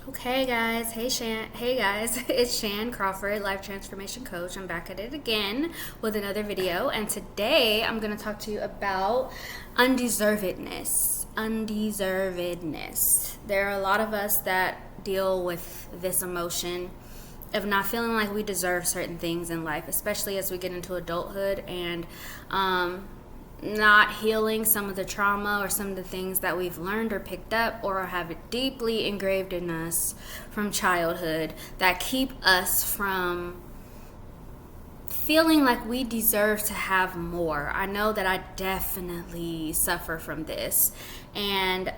Okay, guys. Hey, guys. It's Shan Crawford, Life Transformation Coach. I'm back at it again with another video, and today I'm going to talk to you about undeservedness. Undeservedness. There are a lot of us that deal with this emotion of not feeling like we deserve certain things in life, especially as we get into adulthood and not healing some of the trauma or some of the things that we've learned or picked up or have it deeply engraved in us from childhood that keep us from feeling like we deserve to have more. I know that I definitely suffer from this, and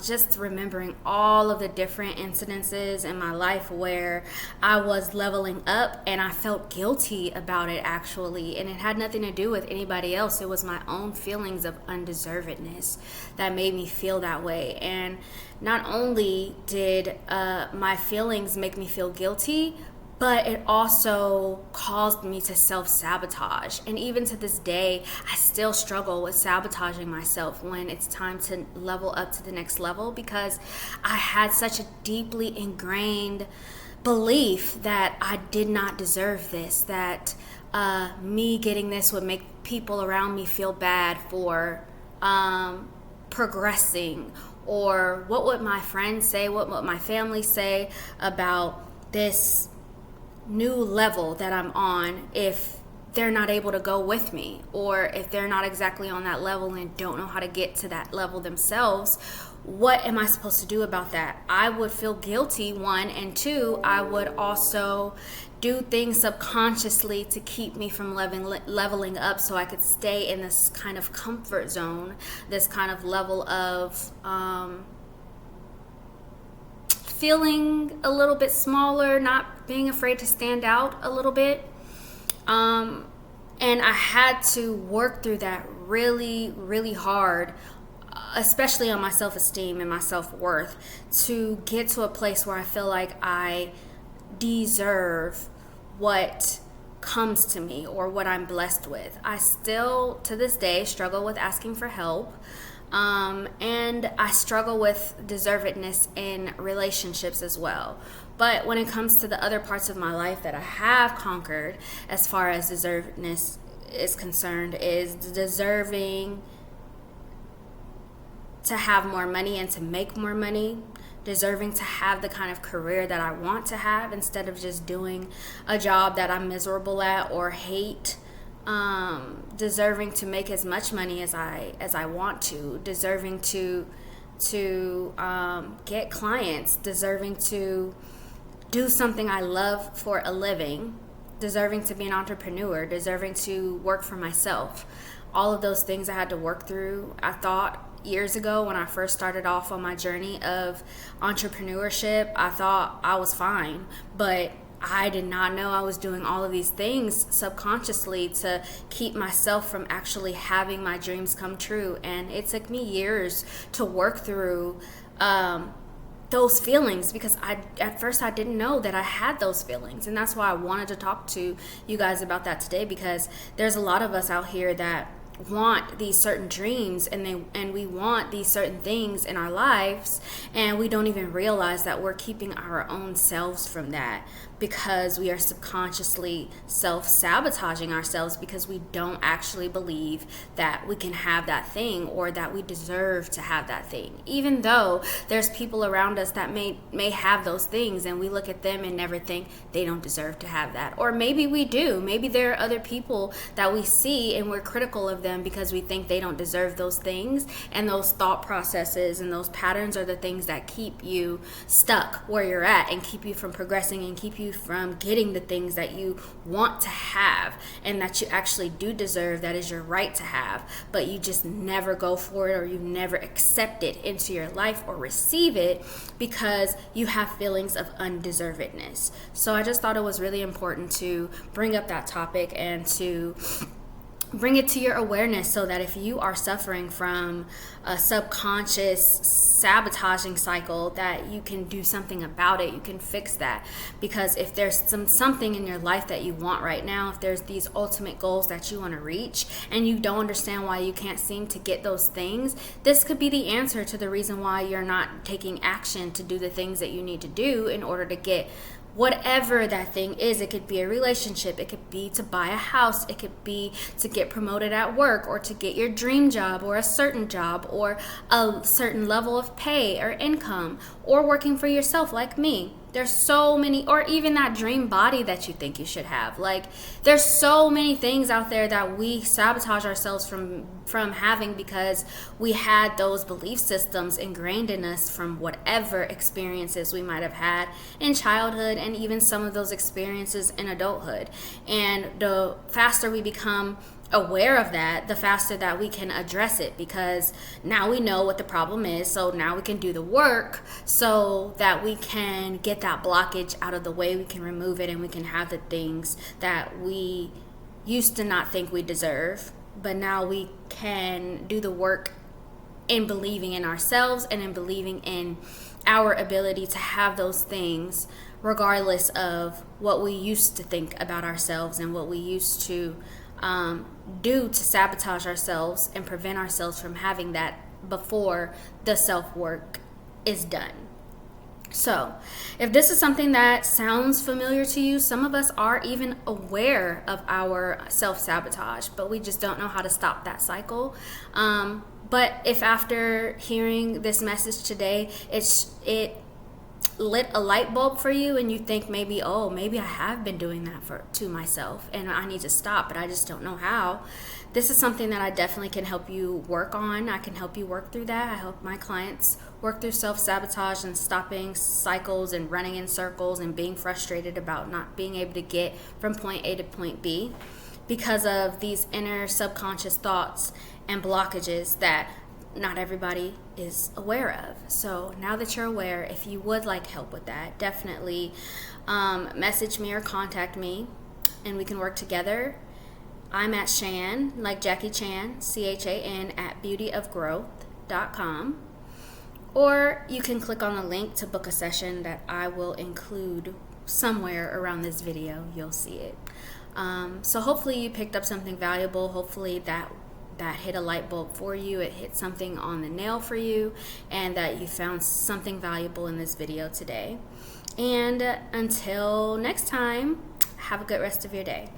just remembering all of the different incidences in my life where I was leveling up and I felt guilty about it, actually, and it had nothing to do with anybody else. It was my own feelings of undeservedness that made me feel that way. And not only did my feelings make me feel guilty, but it also caused me to self-sabotage. And even to this day, I still struggle with sabotaging myself when it's time to level up to the next level, because I had such a deeply ingrained belief that I did not deserve this, that me getting this would make people around me feel bad for progressing, or what would my friends say, what would my family say about this new level that I'm on if they're not able to go with me, or if they're not exactly on that level and don't know how to get to that level themselves. What am I supposed to do about that? I would feel guilty, one, and two, I would also do things subconsciously to keep me from leveling up, so I could stay in this kind of comfort zone, this kind of level of feeling a little bit smaller, not being afraid to stand out a little bit. And I had to work through that really, really hard, especially on my self-esteem and my self-worth, to get to a place where I feel like I deserve what comes to me or what I'm blessed with. I still, to this day, struggle with asking for help. And I struggle with deservedness in relationships as well. But when it comes to the other parts of my life that I have conquered, as far as deservedness is concerned, is deserving to have more money and to make more money, deserving to have the kind of career that I want to have instead of just doing a job that I'm miserable at or hate. Deserving to make as much money as I want to, deserving to get clients, deserving to do something I love for a living, deserving to be an entrepreneur, deserving to work for myself. All of those things I had to work through. I thought years ago, when I first started off on my journey of entrepreneurship, I thought I was fine, but I did not know I was doing all of these things subconsciously to keep myself from actually having my dreams come true. And it took me years to work through those feelings, because at first I didn't know that I had those feelings. And that's why I wanted to talk to you guys about that today, because there's a lot of us out here that want these certain dreams, and we want these certain things in our lives, and we don't even realize that we're keeping our own selves from that, because we are subconsciously self-sabotaging ourselves, because we don't actually believe that we can have that thing or that we deserve to have that thing, even though there's people around us that may have those things, and we look at them and never think they don't deserve to have that. Or maybe we do. Maybe there are other people that we see and we're critical of them because we think they don't deserve those things, and those thought processes and those patterns are the things that keep you stuck where you're at and keep you from progressing and keep you from getting the things that you want to have and that you actually do deserve, that is your right to have, but you just never go for it, or you never accept it into your life or receive it because you have feelings of undeservedness. So I just thought it was really important to bring up that topic and to bring it to your awareness, so that if you are suffering from a subconscious sabotaging cycle, that you can do something about it. You can fix that. Because if there's something in your life that you want right now, if there's these ultimate goals that you want to reach and you don't understand why you can't seem to get those things, this could be the answer to the reason why you're not taking action to do the things that you need to do in order to get whatever that thing is. It could be a relationship, it could be to buy a house, it could be to get promoted at work, or to get your dream job, or a certain job, or a certain level of pay or income, or working for yourself like me. There's so many, or even that dream body that you think you should have. Like, there's so many things out there that we sabotage ourselves from having, because we had those belief systems ingrained in us from whatever experiences we might have had in childhood, and even some of those experiences in adulthood. And the faster we become aware of that, the faster that we can address it, because now we know what the problem is. So now we can do the work so that we can get that blockage out of the way. We can remove it, and we can have the things that we used to not think we deserve, but now we can do the work in believing in ourselves and in believing in our ability to have those things, regardless of what we used to think about ourselves and what we used to do to sabotage ourselves and prevent ourselves from having that before the self-work is done. So, if this is something that sounds familiar to you, some of us are even aware of our self-sabotage, but we just don't know how to stop that cycle. But if after hearing this message today, it lit a light bulb for you, and you think maybe I have been doing that to myself and I need to stop, but I just don't know how, this is something that I definitely can help you work on. I can help you work through that. I help my clients work through self-sabotage and stopping cycles and running in circles and being frustrated about not being able to get from point A to point B because of these inner subconscious thoughts and blockages that not everybody is aware of. So now that you're aware, if you would like help with that, definitely message me or contact me, and we can work together. I'm at Shan, like Jackie Chan, CHAN, at beautyofgrowth.com. Or you can click on the link to book a session that I will include somewhere around this video. You'll see it. So hopefully you picked up something valuable. Hopefully that hit a light bulb for you. It hit something on the nail for you, and that you found something valuable in this video today. And until next time, have a good rest of your day.